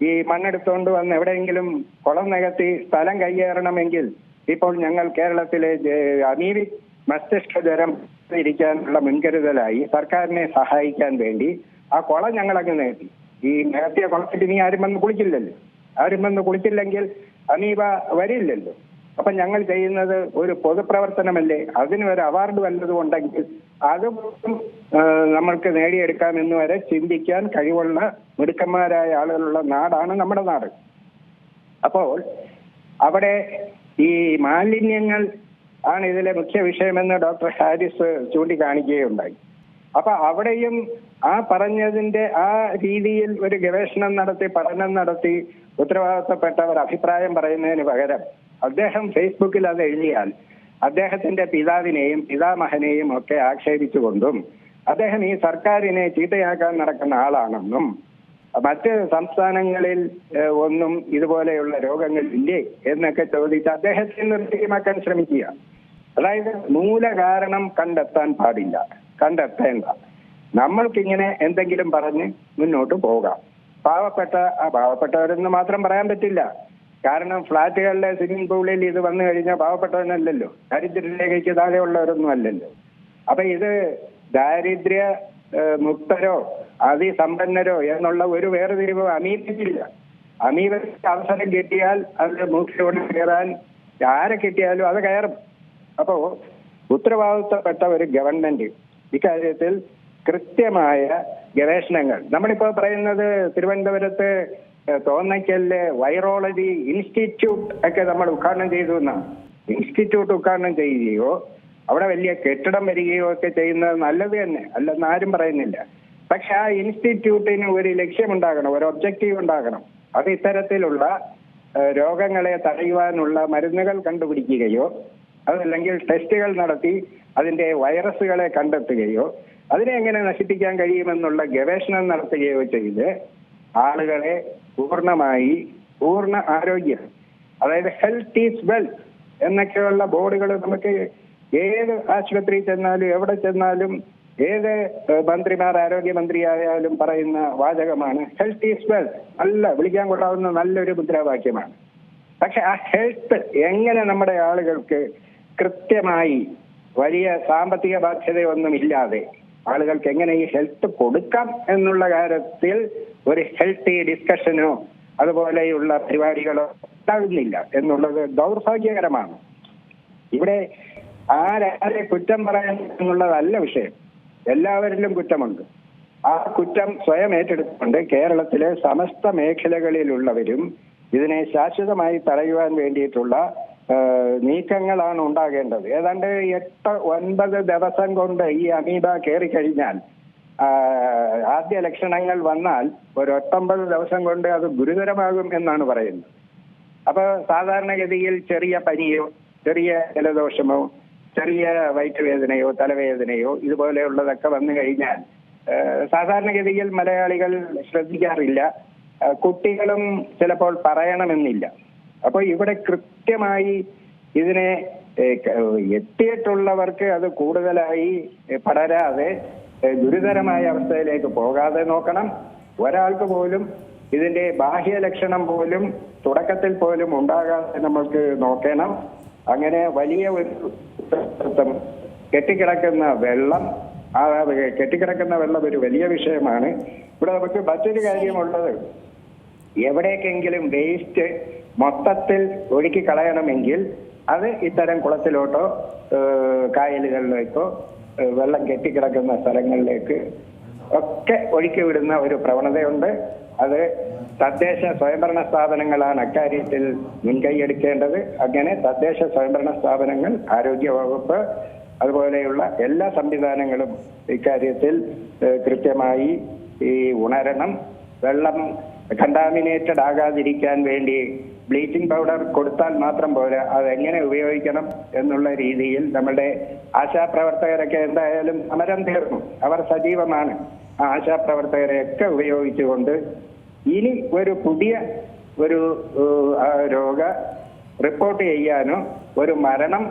ഈ മണ്ണെടുത്തുകൊണ്ട് വന്ന് എവിടെയെങ്കിലും കുളം നികത്തി സ്ഥലം കയ്യേറണമെങ്കിൽ ഇപ്പോൾ ഞങ്ങൾ കേരളത്തിലെ അമീബിക് മസ്തിഷ്ക ജ്വരം ഇരിക്കാനുള്ള മുൻകരുതലായി സർക്കാരിനെ സഹായിക്കാൻ വേണ്ടി ആ കുളം ഞങ്ങളങ്ങ് നികത്തി. ഈ നികത്തിയ കുളത്തിൽ ഇനി ആരും വന്ന് കുളിക്കില്ലല്ലോ. ആരും വന്ന് കുളിച്ചില്ലെങ്കിൽ അമീബ വരില്ലല്ലോ. അപ്പൊ ഞങ്ങൾ ചെയ്യുന്നത് ഒരു പൊതുപ്രവർത്തനമല്ലേ, അതിന് ഒരു അവാർഡ് വല്ലതും ഉണ്ടെങ്കിൽ അതും നമ്മൾക്ക് നേടിയെടുക്കാമെന്ന് വരെ ചിന്തിക്കാൻ കഴിവുള്ള മിടുക്കന്മാരായ ആളുകളുള്ള നാടാണ് നമ്മുടെ നാട്. അപ്പോൾ അവിടെ ഈ മാലിന്യങ്ങൾ ആണ് ഇതിലെ മുഖ്യ വിഷയമെന്ന് ഡോക്ടർ ഹാരിസ് ചൂണ്ടിക്കാണിക്കുകയുണ്ടായി. അപ്പൊ അവിടെയും ആ പറഞ്ഞതിന്റെ ആ രീതിയിൽ ഒരു ഗവേഷണം നടത്തി പഠനം നടത്തി ഉത്തരവാദിത്തപ്പെട്ടവർ അഭിപ്രായം പറയുന്നതിന് പകരം അദ്ദേഹം ഫേസ്ബുക്കിൽ അത് എഴുതിയാൽ അദ്ദേഹത്തിന്റെ പിതാവിനെയും പിതാമഹനെയും ഒക്കെ ആക്ഷേപിച്ചുകൊണ്ടും അദ്ദേഹം ഈ സർക്കാരിനെ ചീത്തയാക്കാൻ നടക്കുന്ന ആളാണെന്നും മറ്റ് സംസ്ഥാനങ്ങളിൽ ഒന്നും ഇതുപോലെയുള്ള രോഗങ്ങൾ ഇല്ലേ എന്നൊക്കെ ചോദിച്ച് അദ്ദേഹത്തെ നിർത്തിമാക്കാൻ ശ്രമിക്കുക. അതായത് മൂലകാരണം കണ്ടെത്താൻ പാടില്ല, കണ്ടെത്തേണ്ട. നമ്മൾക്കിങ്ങനെ എന്തെങ്കിലും പറഞ്ഞ് മുന്നോട്ട് പോകാം. പാവപ്പെട്ടവരെന്ന് മാത്രം പറയാൻ പറ്റില്ല. കാരണം ഫ്ളാറ്റുകളിലെ സ്വിമ്മിംഗ് പൂളിൽ ഇത് വന്നു കഴിഞ്ഞാൽ പാവപ്പെട്ടവനല്ലല്ലോ, ദരിദ്രരേഖയ്ക്ക് താഴെയുള്ളവരൊന്നും അല്ലല്ലോ. അപ്പൊ ഇത് ദാരിദ്ര്യ മുക്തരോ അതിസമ്പന്നരോ എന്നുള്ള ഒരു വേർതിരിവ് അമീബയ്ക്കില്ല. അമീബയ്ക്ക് അവസരം കിട്ടിയാൽ അത് മൂക്കിലൂടെ കയറാൻ ആരെ കിട്ടിയാലും അത് കയറും. അപ്പോ ഉത്തരവാദിത്തപ്പെട്ട ഒരു ഗവൺമെന്റ് ഇക്കാര്യത്തിൽ കൃത്യമായ ഗവേഷണങ്ങൾ, നമ്മളിപ്പോ പറയുന്നത് തിരുവനന്തപുരത്ത് തോന്നയ്ക്കലിലെ വൈറോളജി ഇൻസ്റ്റിറ്റ്യൂട്ട് ഒക്കെ നമ്മൾ ഉദ്ഘാടനം ചെയ്തു എന്നാണ്. ഇൻസ്റ്റിറ്റ്യൂട്ട് ഉദ്ഘാടനം ചെയ്യുകയോ അവിടെ വലിയ കെട്ടിടം വരികയോ ഒക്കെ ചെയ്യുന്നത് നല്ലത് തന്നെ, അല്ലെന്ന് ആരും പറയുന്നില്ല. പക്ഷെ ആ ഇൻസ്റ്റിറ്റ്യൂട്ടിന് ഒരു ലക്ഷ്യമുണ്ടാകണം, ഒരു ഒബ്ജക്റ്റീവ് ഉണ്ടാകണം. അത് ഇത്തരത്തിലുള്ള രോഗങ്ങളെ തടയുവാനുള്ള മരുന്നുകൾ കണ്ടുപിടിക്കുകയോ അതല്ലെങ്കിൽ ടെസ്റ്റുകൾ നടത്തി അതിന്റെ വൈറസുകളെ കണ്ടെത്തുകയോ അതിനെ എങ്ങനെ നശിപ്പിക്കാൻ കഴിയുമെന്നുള്ള ഗവേഷണം നടത്തുകയോ ചെയ്ത് ആളുകളെ പൂർണ്ണ ആരോഗ്യം, അതായത് ഹെൽത്ത് ഈസ് വെൽത്ത് എന്നൊക്കെയുള്ള ബോർഡുകൾ നമുക്ക് ഏത് ആശുപത്രിയിൽ ചെന്നാലും എവിടെ ചെന്നാലും ഏത് മന്ത്രിമാർ ആരോഗ്യമന്ത്രി ആയാലും പറയുന്ന വാചകമാണ് ഹെൽത്ത് ഈസ് വെൽത്ത്. നല്ല വിളിക്കാൻ കൊള്ളാവുന്ന നല്ലൊരു മുദ്രാവാക്യമാണ്. പക്ഷെ ആ ഹെൽത്ത് എങ്ങനെ നമ്മുടെ ആളുകൾക്ക് കൃത്യമായി വലിയ സാമ്പത്തിക ബാധ്യതയൊന്നുമില്ലാതെ ആളുകൾക്ക് എങ്ങനെ ഈ ഹെൽത്ത് കൊടുക്കാം എന്നുള്ള കാര്യത്തിൽ ഒരു ഹെൽത്തി ഡിസ്കഷനോ അതുപോലെയുള്ള പരിപാടികളോ ഉണ്ടാകുന്നില്ല എന്നുള്ളത് ദൗർഭാഗ്യകരമാണ്. ഇവിടെ ആരെ കുറ്റം പറയാൻ എന്നുള്ളതല്ല വിഷയം. എല്ലാവരിലും കുറ്റമുണ്ട്. ആ കുറ്റം സ്വയം ഏറ്റെടുത്തുകൊണ്ട് കേരളത്തിലെ സമസ്ത മേഖലകളിലുള്ളവരും ഇതിനെ ശാശ്വതമായി തടയുവാൻ വേണ്ടിയിട്ടുള്ള നീക്കങ്ങളാണ് ഉണ്ടാകേണ്ടത്. ഏതാണ്ട് 8-9 ദിവസം കൊണ്ട് ഈ അമീബ കയറിക്കഴിഞ്ഞാൽ ആദ്യ ലക്ഷണങ്ങൾ വന്നാൽ ഒരു 8-9 ദിവസം കൊണ്ട് അത് ഗുരുതരമാകും എന്നാണ് പറയുന്നത്. അപ്പൊ സാധാരണഗതിയിൽ ചെറിയ പനിയോ ചെറിയ ജലദോഷമോ ചെറിയ വയറ്റുവേദനയോ തലവേദനയോ ഇതുപോലെയുള്ളതൊക്കെ വന്നു കഴിഞ്ഞാൽ സാധാരണഗതിയിൽ മലയാളികൾ ശ്രദ്ധിക്കാറില്ല. കുട്ടികളും ചിലപ്പോൾ പറയണമെന്നില്ല. അപ്പോൾ ഇവിടെ കൃത്യമായി ഇതിനെ എത്തിയിട്ടുള്ളവർക്ക് അത് കൂടുതലായി പടരാതെ ഗുരുതരമായ അവസ്ഥയിലേക്ക് പോകാതെ നോക്കണം. ഒരാൾക്ക് പോലും ഇതിന്റെ ബാഹ്യലക്ഷണം പോലും തുടക്കത്തിൽ പോലും ഉണ്ടാകാതെ നമ്മൾക്ക് നോക്കണം. അങ്ങനെ വലിയ ഒരു കെട്ടിക്കിടക്കുന്ന വെള്ളം ഒരു വലിയ വിഷയമാണ്. ഇവിടെ നമുക്ക് മറ്റൊരു കാര്യമുള്ളത്, എവിടേക്കെങ്കിലും വേസ്റ്റ് മൊത്തത്തിൽ ഒഴുക്കി കളയണമെങ്കിൽ അത് ഇത്തരം കുളത്തിലോട്ടോ കായലുകളിലേക്കോ വെള്ളം കെട്ടിക്കിടക്കുന്ന സ്ഥലങ്ങളിലേക്ക് ഒക്കെ ഒഴുക്കി വിടുന്ന ഒരു പ്രവണതയുണ്ട്. അത് തദ്ദേശ സ്വയംഭരണ സ്ഥാപനങ്ങളാണ് അക്കാര്യത്തിൽ മുൻകൈയെടുക്കേണ്ടത്. അങ്ങനെ തദ്ദേശ സ്വയംഭരണ സ്ഥാപനങ്ങൾ, ആരോഗ്യ വകുപ്പ് അതുപോലെയുള്ള എല്ലാ സംവിധാനങ്ങളും ഇക്കാര്യത്തിൽ കൃത്യമായി ഉണരണം. വെള്ളം കണ്ടാമിനേറ്റഡ് ആകാതിരിക്കാൻ വേണ്ടി ബ്ലീച്ചിങ് പൗഡർ കൊടുത്താൽ മാത്രം പോരാ, അതെങ്ങനെ ഉപയോഗിക്കണം എന്നുള്ള രീതിയിൽ നമ്മുടെ ആശാപ്രവർത്തകരൊക്കെ എന്തായാലും സമരം തീർന്നു, അവർ സജീവമാണ്. ആ ആശാപ്രവർത്തകരെയൊക്കെ ഉപയോഗിച്ചുകൊണ്ട് ഇനി ഒരു പുതിയ ഒരു രോഗ റിപ്പോർട്ട് ചെയ്യാനോ ഒരു മരണം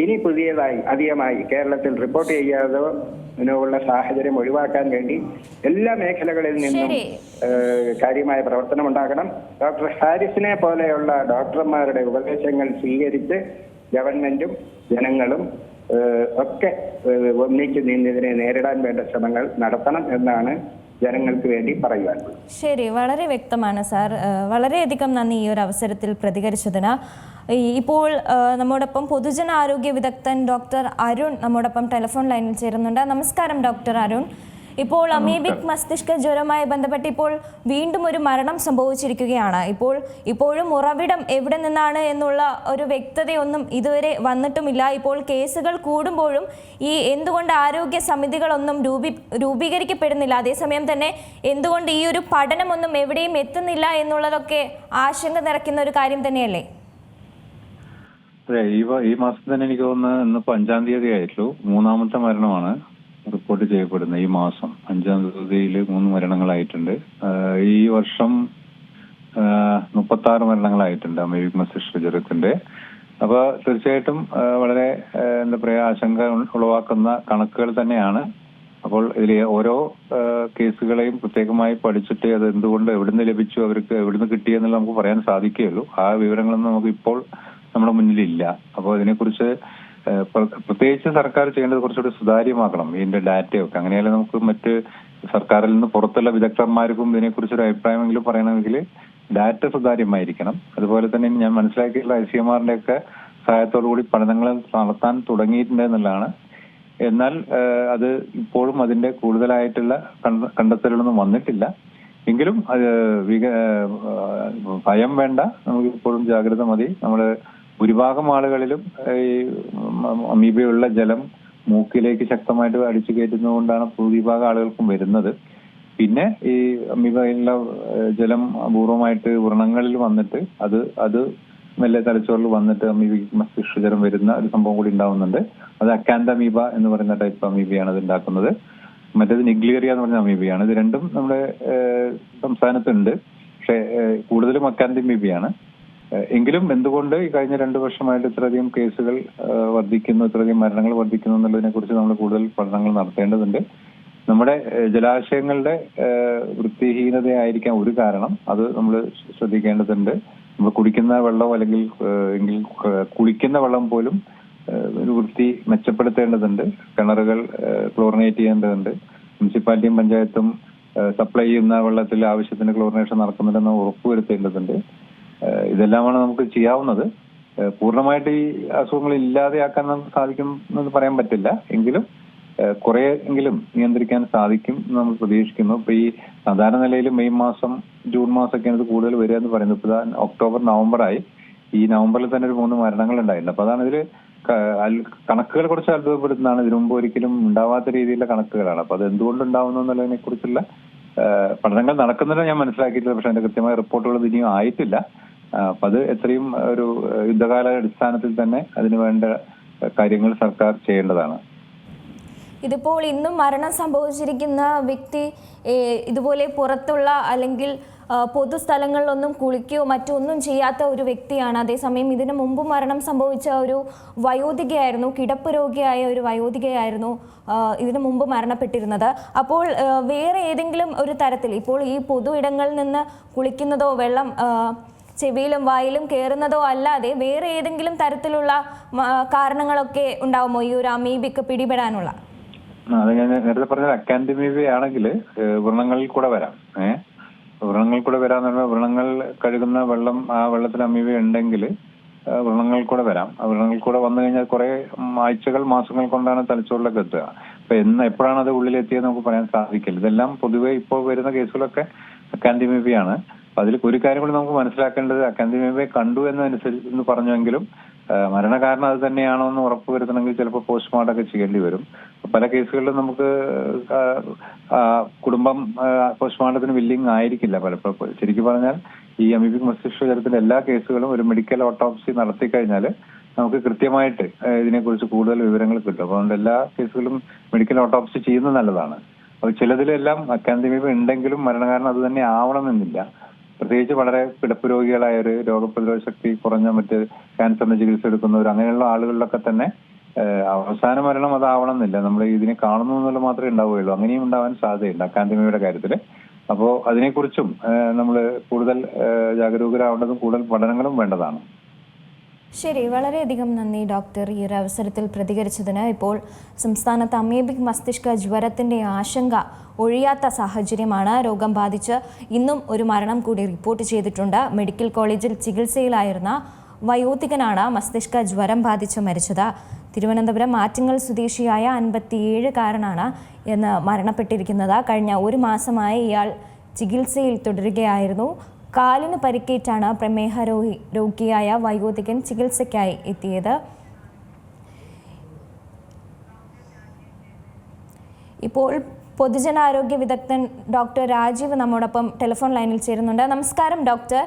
ഇനി പുതിയതായി അധികമായി കേരളത്തിൽ റിപ്പോർട്ട് ചെയ്യാതോ ഉള്ള സാഹചര്യം ഒഴിവാക്കാൻ വേണ്ടി എല്ലാ മേഖലകളിൽ നിന്നും കാര്യമായ പ്രവർത്തനം ഉണ്ടാകണം. ഡോക്ടർ ഹാരിസിനെ പോലെയുള്ള ഡോക്ടർമാരുടെ ഉപദേശങ്ങൾ സ്വീകരിച്ച് ഗവൺമെന്റും ജനങ്ങളും ഒക്കെ ഒന്നിച്ചു നിന്നതിനെ നേരിടാൻ വേണ്ട ശ്രമങ്ങൾ നടത്തണം എന്നാണ് ജനങ്ങൾക്ക് വേണ്ടി പറയുവാനുള്ളത്. ശരി, വളരെ വ്യക്തമാണ് സാർ. വളരെയധികം നന്ദി ഈ ഒരു അവസരത്തിൽ പ്രതികരിച്ചതിന്. ഇപ്പോൾ നമ്മോടൊപ്പം പൊതുജനാരോഗ്യ വിദഗ്ധൻ ഡോക്ടർ അരുൺ നമ്മോടൊപ്പം ടെലിഫോൺ ലൈനിൽ ചേരുന്നുണ്ട്. നമസ്കാരം ഡോക്ടർ അരുൺ. ഇപ്പോൾ അമീബിക് മസ്തിഷ്ക ജ്വരവുമായി ബന്ധപ്പെട്ട് ഇപ്പോൾ വീണ്ടും ഒരു മരണം സംഭവിച്ചിരിക്കുകയാണ്. ഇപ്പോഴും ഉറവിടം എവിടെ നിന്നാണ് എന്നുള്ള ഒരു വ്യക്തതയൊന്നും ഇതുവരെ വന്നിട്ടുമില്ല. ഇപ്പോൾ കേസുകൾ കൂടുമ്പോഴും ഈ എന്തുകൊണ്ട് ആരോഗ്യ സമിതികളൊന്നും രൂപീകരിക്കപ്പെടുന്നില്ല, അതേസമയം തന്നെ എന്തുകൊണ്ട് ഈ ഒരു പഠനമൊന്നും എവിടെയും എത്തുന്നില്ല എന്നുള്ളതൊക്കെ ആശങ്ക നിറയ്ക്കുന്ന ഒരു കാര്യം തന്നെയല്ലേ? അതെ, ഈ മാസം തന്നെ എനിക്ക് തോന്നുന്നു ഇന്നിപ്പോ 5-ാം തീയതി ആയിട്ടുള്ളൂ. 3ാമത്തെ മരണമാണ് റിപ്പോർട്ട് ചെയ്യപ്പെടുന്നത്. ഈ മാസം 5-ാം തീയതിയിൽ 3 മരണങ്ങളായിട്ടുണ്ട്. ഈ വർഷം 36 മരണങ്ങളായിട്ടുണ്ട് അമീബിക് മസ്തിഷ്ക ജ്വരത്തിന്റെ. അപ്പൊ തീർച്ചയായിട്ടും വളരെ എന്താ പറയാ ആശങ്ക ഉളവാക്കുന്ന കണക്കുകൾ തന്നെയാണ്. അപ്പോൾ ഇതിൽ ഓരോ കേസുകളെയും പ്രത്യേകമായി പഠിച്ചിട്ട് അത് എന്തുകൊണ്ട് എവിടുന്ന് ലഭിച്ചു, അവർക്ക് എവിടുന്ന് കിട്ടിയെന്നുള്ള നമുക്ക് പറയാൻ സാധിക്കുകയുള്ളൂ. ആ വിവരങ്ങളൊന്നും നമുക്ക് ഇപ്പോൾ നമ്മുടെ മുന്നിലില്ല. അപ്പോൾ ഇതിനെക്കുറിച്ച് പ്രത്യേകിച്ച് സർക്കാർ ചെയ്യേണ്ടത് കുറച്ചുകൂടി സുതാര്യമാക്കണം ഇതിന്റെ ഡാറ്റയൊക്കെ. അങ്ങനെയല്ലേ നമുക്ക് മറ്റ് സർക്കാരിൽ നിന്ന് പുറത്തുള്ള വിദഗ്ധന്മാർക്കും ഇതിനെക്കുറിച്ചൊരു അഭിപ്രായമെങ്കിലും പറയണമെങ്കിൽ ഡാറ്റ സുതാര്യമായിരിക്കണം. അതുപോലെ തന്നെ ഞാൻ മനസ്സിലാക്കിയിട്ടുള്ള ICMR ഒക്കെ സഹായത്തോടു കൂടി പഠനങ്ങൾ നടത്താൻ തുടങ്ങിയിട്ടുണ്ട് എന്നുള്ളതാണ്. എന്നാൽ അത് ഇപ്പോഴും അതിന്റെ കൂടുതലായിട്ടുള്ള കണ്ടെത്തലുകളൊന്നും വന്നിട്ടില്ല. എങ്കിലും ഭയം വേണ്ട, നമുക്ക് ഇപ്പോഴും ജാഗ്രത മതി. നമ്മള് ഭൂരിഭാഗം ആളുകളിലും ഈ അമീബയുള്ള ജലം മൂക്കിലേക്ക് ശക്തമായിട്ട് അടിച്ചു കയറ്റുന്നതുകൊണ്ടാണ് ഭൂരിഭാഗം ആളുകൾക്കും വരുന്നത്. പിന്നെ ഈ അമീബയുള്ള ജലം അപൂർവമായിട്ട് വ്രണങ്ങളിൽ വന്നിട്ട് അത് മെല്ലെ തലച്ചോറിൽ വന്നിട്ട് അമീബിക് മസ്തിഷ്ക ജ്വരം വരുന്ന ഒരു സംഭവം കൂടി ഉണ്ടാവുന്നുണ്ട്. അത് അക്കാന്തമീബ എന്ന് പറയുന്ന ടൈപ്പ് അമീബയാണ് അത് ഉണ്ടാക്കുന്നത്. മറ്റേത് നിഗ്ലേറിയ എന്ന് പറഞ്ഞ അമീബയാണ്. ഇത് രണ്ടും നമ്മുടെ സംസ്ഥാനത്തുണ്ട്. പക്ഷെ കൂടുതലും അക്കാന്തമീബയാണ്. എങ്കിലും എന്തുകൊണ്ട് ഈ കഴിഞ്ഞ 2 വർഷമായിട്ട് ഇത്രയധികം കേസുകൾ വർദ്ധിക്കുന്നു, ഇത്രയധികം മരണങ്ങൾ വർദ്ധിക്കുന്നു എന്നുള്ളതിനെ കുറിച്ച് നമ്മൾ കൂടുതൽ പഠനങ്ങൾ നടത്തേണ്ടതുണ്ട്. നമ്മുടെ ജലാശയങ്ങളുടെ വൃത്തിഹീനതയായിരിക്കാം ഒരു കാരണം. അത് നമ്മൾ ശ്രദ്ധിക്കേണ്ടതുണ്ട്. നമ്മൾ കുടിക്കുന്ന വെള്ളം അല്ലെങ്കിൽ കുളിക്കുന്ന വെള്ളം പോലും ഒരു വൃത്തി മെച്ചപ്പെടുത്തേണ്ടതുണ്ട്. കിണറുകൾ ക്ലോറിനേറ്റ് ചെയ്യേണ്ടതുണ്ട്. മുനിസിപ്പാലിറ്റിയും പഞ്ചായത്തും സപ്ലൈ ചെയ്യുന്ന വെള്ളത്തിൽ ആവശ്യത്തിന് ക്ലോറിനേഷൻ നടക്കുന്നുണ്ടെന്ന് ഉറപ്പുവരുത്തേണ്ടതുണ്ട്. ഇതെല്ലാമാണ് നമുക്ക് ചെയ്യാവുന്നത്. പൂർണ്ണമായിട്ട് ഈ അസുഖങ്ങൾ ഇല്ലാതെയാക്കാൻ നമുക്ക് സാധിക്കുമെന്ന് പറയാൻ പറ്റില്ല. എങ്കിലും കുറെ എങ്കിലും നിയന്ത്രിക്കാൻ സാധിക്കും എന്ന് നമ്മൾ പ്രതീക്ഷിക്കുന്നു. ഇപ്പൊ ഈ സാധാരണ നിലയിൽ മെയ് മാസം ജൂൺ മാസമൊക്കെയാണ് ഇത് കൂടുതൽ വരിക എന്ന് പറയുന്നത്. ഇപ്പൊ ഒക്ടോബർ നവംബറായി. ഈ നവംബറിൽ തന്നെ ഒരു 3 മരണങ്ങൾ ഉണ്ടായിട്ടുണ്ട്. അപ്പൊ അതാണ് ഇതിൽ കണക്കുകൾ കുറച്ച് അത്ഭുതപ്പെടുത്തുന്നതാണ്. ഇതിനു മുമ്പ് ഒരിക്കലും ഉണ്ടാവാത്ത രീതിയിലുള്ള കണക്കുകളാണ്. അപ്പൊ അത് എന്തുകൊണ്ട് ഉണ്ടാവുന്നു എന്നുള്ളതിനെ കുറിച്ചുള്ള പഠനങ്ങൾ നടക്കുന്നുണ്ട് ഞാൻ മനസ്സിലാക്കിയിട്ടില്ല. പക്ഷെ അതിന്റെ കൃത്യമായ റിപ്പോർട്ടുകൾ ഇനിയും ആയിട്ടില്ല. അപ്പൊ അത് എത്രയും ഒരു യുദ്ധകാല അടിസ്ഥാനത്തിൽ തന്നെ അതിന് വേണ്ട കാര്യങ്ങൾ സർക്കാർ ചെയ്യേണ്ടതാണ്. ഇതിപ്പോൾ ഇന്നും മരണം സംഭവിച്ചിരിക്കുന്ന വ്യക്തി ഇതുപോലെ പുറത്തുള്ള അല്ലെങ്കിൽ പൊതുസ്ഥലങ്ങളിലൊന്നും കുളിക്കുകയോ മറ്റൊന്നും ചെയ്യാത്ത ഒരു വ്യക്തിയാണ്. അതേസമയം ഇതിനു മുമ്പ് മരണം സംഭവിച്ച ഒരു വയോധികയായിരുന്നു, കിടപ്പ് രോഗിയായ ഒരു വയോധികയായിരുന്നു ഇതിനു മുമ്പ് മരണപ്പെട്ടിരുന്നത്. അപ്പോൾ വേറെ ഏതെങ്കിലും ഒരു തരത്തിൽ ഇപ്പോൾ ഈ പൊതു ഇടങ്ങളിൽ നിന്ന് കുളിക്കുന്നതോ വെള്ളം ചെവിയിലും വായിലും കയറുന്നതോ അല്ലാതെ വേറെ ഏതെങ്കിലും തരത്തിലുള്ള കാരണങ്ങളൊക്കെ ഉണ്ടാവുമോ ഈ ഒരു അമീബിക്ക് പിടിപെടാനുള്ള? അത് ഞാൻ നേരത്തെ പറഞ്ഞ അക്കാന്തമീബ ആണെങ്കിൽ വ്രണങ്ങളിൽ കൂടെ വരാം. വ്രണങ്ങളിൽ കൂടെ വരാന്ന് പറഞ്ഞാൽ വ്രണങ്ങൾ കഴുകുന്ന വെള്ളം, ആ വെള്ളത്തിൽ അമീബ ഉണ്ടെങ്കിൽ വ്രണങ്ങളിൽ കൂടെ വരാം. ആ വ്രണങ്ങളിൽ കൂടെ വന്നു കഴിഞ്ഞാൽ കുറെ ആഴ്ചകൾ മാസങ്ങൾ കൊണ്ടാണ് തലച്ചോറിലേക്ക് എത്തുക. അപ്പൊ എപ്പോഴാണ് അത് ഉള്ളിലെത്തിയെന്ന് നമുക്ക് പറയാൻ സാധിക്കില്ല. ഇതെല്ലാം പൊതുവെ ഇപ്പോൾ വരുന്ന കേസുകളൊക്കെ അക്കാന്തമീബയാണ്. അപ്പൊ അതിൽ ഒരു കാര്യം കൂടി നമുക്ക് മനസ്സിലാക്കേണ്ടത്, അക്കാന്തമീബയെ കണ്ടു എന്ന് പറഞ്ഞെങ്കിലും മരണകാരണം അത് തന്നെയാണോ എന്ന് ഉറപ്പുവരുത്തണമെങ്കിൽ ചിലപ്പോൾ പോസ്റ്റ്മോർട്ടം ഒക്കെ ചെയ്യേണ്ടി വരും. പല കേസുകളിലും നമുക്ക് കുടുംബം പോസ്റ്റ്മോർട്ടത്തിന് വില്ലിങ് ആയിരിക്കില്ല പലപ്പോഴും. ശരിക്കും പറഞ്ഞാൽ ഈ അമീബിക് മസ്തിഷ്ക ജ്വരത്തിന്റെ എല്ലാ കേസുകളും ഒരു മെഡിക്കൽ ഓട്ടോപ്സി നടത്തി കഴിഞ്ഞാൽ നമുക്ക് കൃത്യമായിട്ട് ഇതിനെക്കുറിച്ച് കൂടുതൽ വിവരങ്ങൾ കിട്ടും. അതുകൊണ്ട് എല്ലാ കേസുകളും മെഡിക്കൽ ഓട്ടോപ്സി ചെയ്യുന്നത് നല്ലതാണ്. അപ്പോൾ ചിലതിലെല്ലാം അക്കാന്തമീബ ഉണ്ടെങ്കിലും മരണകാരണം അത് തന്നെ ആവണമെന്നില്ല. പ്രത്യേകിച്ച് വളരെ കിടപ്പ് രോഗികളായ ഒരു രോഗപ്രതിരോധ ശക്തി കുറഞ്ഞ മറ്റ് ക്യാൻസറിന് ചികിത്സ എടുക്കുന്നവർ അങ്ങനെയുള്ള ആളുകളിലൊക്കെ തന്നെ അവസാന മരണം അതാവണം എന്നില്ല. നമ്മൾ ഇതിനെ കാണുന്നു എന്നുള്ളത് മാത്രമേ ഉണ്ടാവുകയുള്ളൂ. അങ്ങനെയും ഉണ്ടാവാൻ സാധ്യതയുണ്ട് അക്കാദമിയുടെ കാര്യത്തിൽ. അപ്പോൾ അതിനെക്കുറിച്ചും നമ്മൾ കൂടുതൽ ജാഗരൂകരാവേണ്ടതും കൂടുതൽ പഠനങ്ങളും വേണ്ടതാണ്. ശരി, വളരെയധികം നന്ദി ഡോക്ടർ ഈ ഒരു അവസരത്തിൽ പ്രതികരിച്ചതിന്. ഇപ്പോൾ സംസ്ഥാനത്ത് അമീബിക് മസ്തിഷ്ക ജ്വരത്തിൻ്റെ ആശങ്ക ഒഴിയാത്ത സാഹചര്യമാണ്. രോഗം ബാധിച്ച് ഇന്നും ഒരു മരണം കൂടി റിപ്പോർട്ട് ചെയ്തിട്ടുണ്ട്. മെഡിക്കൽ കോളേജിൽ ചികിത്സയിലായിരുന്ന വയോധികനാണ് മസ്തിഷ്ക ജ്വരം ബാധിച്ച് മരിച്ചത്. തിരുവനന്തപുരം ആറ്റിങ്ങൽ സ്വദേശിയായ 57-കാരനാണ് എന്ന് മരണപ്പെട്ടിരിക്കുന്നത്. കഴിഞ്ഞ ഒരു മാസമായി ഇയാൾ ചികിത്സയിൽ തുടരുകയായിരുന്നു. കാലിന് പരിക്കേറ്റാണ് പ്രമേഹ രോഗിയായ വയോധികൻ ചികിത്സയ്ക്കായി എത്തിയത്. ഇപ്പോൾ പൊതുജനാരോഗ്യ വിദഗ്ധൻ ഡോക്ടർ രാജീവ് നമ്മോടൊപ്പം ടെലിഫോൺ ലൈനിൽ ചേരുന്നുണ്ട്. നമസ്കാരം ഡോക്ടർ.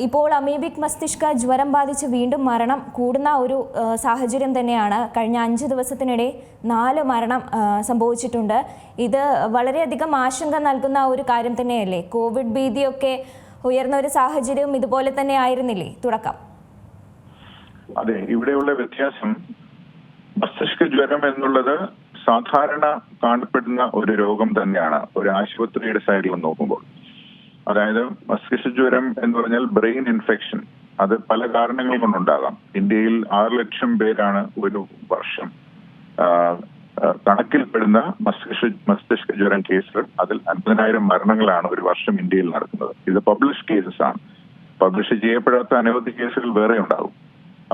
ഇപ്പോൾ അമീബിക് മസ്തിഷ്ക ജ്വരം ബാധിച്ച് വീണ്ടും മരണം കൂടുന്ന ഒരു സാഹചര്യം തന്നെയാണ്. കഴിഞ്ഞ 5 ദിവസത്തിനിടെ 4 മരണം സംഭവിച്ചിട്ടുണ്ട്. ഇത് വളരെയധികം ആശങ്ക നൽകുന്ന ഒരു കാര്യം തന്നെയല്ലേ? കോവിഡ് ഭീതിയൊക്കെ ഉയർന്ന ഒരു സാഹചര്യവും ഇതുപോലെ തന്നെ ആയിരുന്നില്ലേ തുടക്കം? അതെ, ഇവിടെയുള്ള വ്യത്യാസം മസ്തിഷ്ക ജ്വരം എന്നുള്ളത് സാധാരണ കാണപ്പെടുന്ന ഒരു രോഗം തന്നെയാണ് ഒരു ആശുപത്രിയുടെ സൈഡിൽ നോക്കുമ്പോൾ. അതായത് മസ്തിഷ്ക ജ്വരം എന്ന് പറഞ്ഞാൽ ബ്രെയിൻ ഇൻഫെക്ഷൻ. അത് പല കാരണങ്ങൾ കൊണ്ടുണ്ടാകാം. ഇന്ത്യയിൽ 6 ലക്ഷം പേരാണ് ഒരു വർഷം കണക്കിൽപ്പെടുന്ന മസ്തിഷ്ക ജ്വരം കേസുകൾ. അതിൽ 50,000 മരണങ്ങളാണ് ഒരു വർഷം ഇന്ത്യയിൽ നടക്കുന്നത്. ഇത് പബ്ലിഷ് കേസസ് ആണ്. പബ്ലിഷ് ചെയ്യപ്പെടാത്ത അനവധി കേസുകൾ വേറെ ഉണ്ടാകും.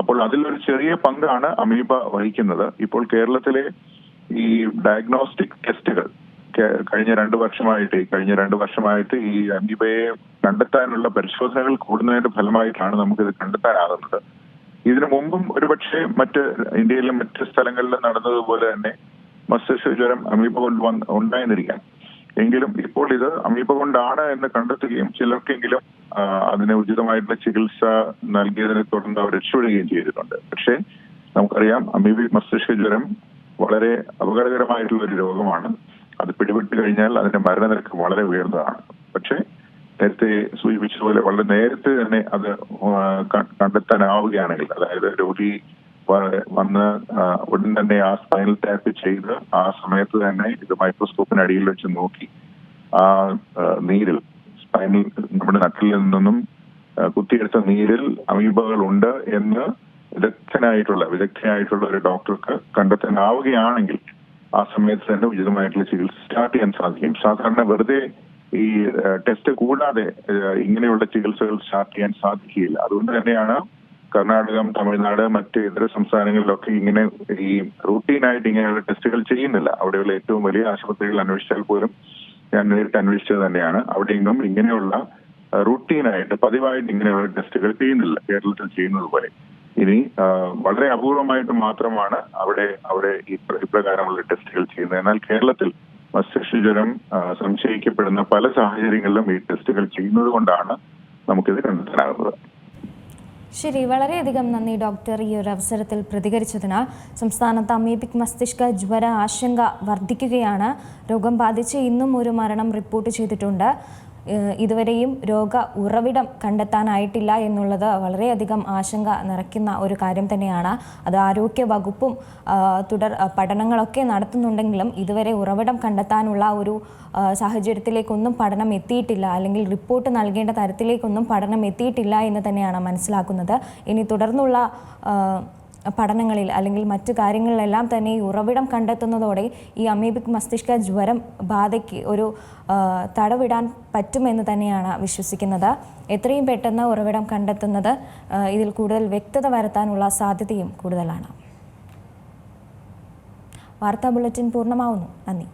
അപ്പോൾ അതിലൊരു ചെറിയ പങ്കാണ് അമീബ വഹിക്കുന്നത്. ഇപ്പോൾ കേരളത്തിലെ ഈ ഡയഗ്നോസ്റ്റിക് ടെസ്റ്റുകൾ കഴിഞ്ഞ 2 വർഷമായിട്ട് ഈ അമീബയെ കണ്ടെത്താനുള്ള പരിശോധനകൾ കൂടുന്നതിന്റെ ഫലമായിട്ടാണ് നമുക്കിത് കണ്ടെത്താനാകുന്നത്. ഇതിനു മുമ്പും ഒരുപക്ഷെ ഇന്ത്യയിലെ മറ്റ് സ്ഥലങ്ങളിലും നടന്നതുപോലെ തന്നെ മസ്തിഷ്ക ജ്വരം അമീബ കൊണ്ട് ഉണ്ടായിരുന്നിരിക്കാം. എങ്കിലും ഇപ്പോൾ ഇത് അമീബ കൊണ്ടാണ് എന്ന് കണ്ടെത്തുകയും ചിലർക്കെങ്കിലും അതിന് ഉചിതമായിട്ടുള്ള ചികിത്സ നൽകിയതിനെ തുടർന്ന് അവർ രക്ഷപ്പെടുകയും ചെയ്തിട്ടുണ്ട്. പക്ഷേ നമുക്കറിയാം അമീബിക് മസ്തിഷ്ക ജ്വരം വളരെ അപകടകരമായിട്ടുള്ള ഒരു രോഗമാണ്. അത് പിടിപെട്ട് കഴിഞ്ഞാൽ അതിന്റെ മരണനിരക്ക് വളരെ ഉയർന്നതാണ്. പക്ഷേ നേരത്തെ സൂചിപ്പിച്ചതുപോലെ വളരെ നേരത്തെ തന്നെ അത് കണ്ടെത്താനാവുകയാണെങ്കിൽ, അതായത് രോഗി വന്ന് ഉടൻ തന്നെ ആ സ്പൈനൽ ടാപ്പ് ചെയ്ത് ആ സമയത്ത് തന്നെ ഇത് മൈക്രോസ്കോപ്പിന് അടിയിൽ വെച്ച് നോക്കി ആ നീരിൽ നമ്മുടെ നട്ടിൽ നിന്നും കുത്തിയെടുത്ത നീരിൽ അമീബകൾ ഉണ്ട് എന്ന് വിദഗ്ധനായിട്ടുള്ള ഒരു ഡോക്ടർക്ക് കണ്ടെത്താനാവുകയാണെങ്കിൽ ആ സമയത്ത് തന്നെ ഉചിതമായിട്ടുള്ള ചികിത്സ സ്റ്റാർട്ട് ചെയ്യാൻ സാധിക്കും. സാധാരണ വെറുതെ ഈ ടെസ്റ്റ് കൂടാതെ ഇങ്ങനെയുള്ള ചികിത്സകൾ സ്റ്റാർട്ട് ചെയ്യാൻ സാധിക്കുകയില്ല. അതുകൊണ്ട് തന്നെയാണ് കർണാടകം, തമിഴ്നാട്, മറ്റ് ഇതര സംസ്ഥാനങ്ങളിലൊക്കെ ഇങ്ങനെ ഈ റൂട്ടീനായിട്ട് ഇങ്ങനെയുള്ള ടെസ്റ്റുകൾ ചെയ്യുന്നില്ല. അവിടെയുള്ള ഏറ്റവും വലിയ ആശുപത്രികൾ അന്വേഷിച്ചാൽ പോലും ഞാൻ നേരിട്ട് അന്വേഷിച്ചത് തന്നെയാണ്. അവിടെയെങ്കിലും ഇങ്ങനെയുള്ള റൂട്ടീനായിട്ട് പതിവായിട്ട് ഇങ്ങനെയുള്ള ടെസ്റ്റുകൾ ചെയ്യുന്നില്ല കേരളത്തിൽ ചെയ്യുന്നത് പോലെ. ഇനി വളരെ അപൂർവമായിട്ട് മാത്രമാണ് അവിടെ ഇപ്രകാരമുള്ള ടെസ്റ്റുകൾ ചെയ്യുന്നത്. എന്നാൽ കേരളത്തിൽ മസ്തിഷ്ക ജ്വരം സംശയിക്കപ്പെടുന്ന പല സാഹചര്യങ്ങളിലും ഈ ടെസ്റ്റുകൾ ചെയ്യുന്നത് കൊണ്ടാണ് നമുക്കിത് കണ്ടെത്താനാകുന്നത്. ശരി, വളരെയധികം നന്ദി ഡോക്ടർ ഈ ഒരു അവസരത്തിൽ പ്രതികരിച്ചതിന്. സംസ്ഥാനത്ത് അമീബിക് മസ്തിഷ്ക ജ്വര ആശങ്ക വർദ്ധിക്കുകയാണ്. രോഗം ബാധിച്ച് ഇന്നും ഒരു മരണം റിപ്പോർട്ട് ചെയ്തിട്ടുണ്ട്. ഇതുവരെയും രോഗ ഉറവിടം കണ്ടെത്താനായിട്ടില്ല എന്നുള്ളത് വളരെയധികം ആശങ്ക നിറയ്ക്കുന്ന ഒരു കാര്യം തന്നെയാണ്. അത് ആരോഗ്യ വകുപ്പും തുടർ പഠനങ്ങളൊക്കെ നടത്തുന്നുണ്ടെങ്കിലും ഇതുവരെ ഉറവിടം കണ്ടെത്താനുള്ള ഒരു സാഹചര്യത്തിലേക്കൊന്നും പഠനം എത്തിയിട്ടില്ല, അല്ലെങ്കിൽ റിപ്പോർട്ട് നൽകേണ്ട തരത്തിലേക്കൊന്നും പഠനം എത്തിയിട്ടില്ല എന്ന് തന്നെയാണ് മനസ്സിലാക്കുന്നത്. ഇനി തുടർന്നുള്ള പഠനങ്ങളിൽ അല്ലെങ്കിൽ മറ്റു കാര്യങ്ങളിലെല്ലാം തന്നെ ഈ ഉറവിടം കണ്ടെത്തുന്നതോടെ ഈ അമീബിക് മസ്തിഷ്ക ജ്വരം ബാധയ്ക്ക് ഒരു തടവിടാൻ പറ്റുമെന്ന് തന്നെയാണ് വിശ്വസിക്കുന്നത്. എത്രയും പെട്ടെന്ന് ഉറവിടം കണ്ടെത്തുന്നത് ഇതിൽ കൂടുതൽ വ്യക്തത വരുത്താനുള്ള സാധ്യതയും കൂടുതലാണ്. വാർത്താ ബുള്ളറ്റിൻ പൂർണ്ണമാവുന്നു. നന്ദി.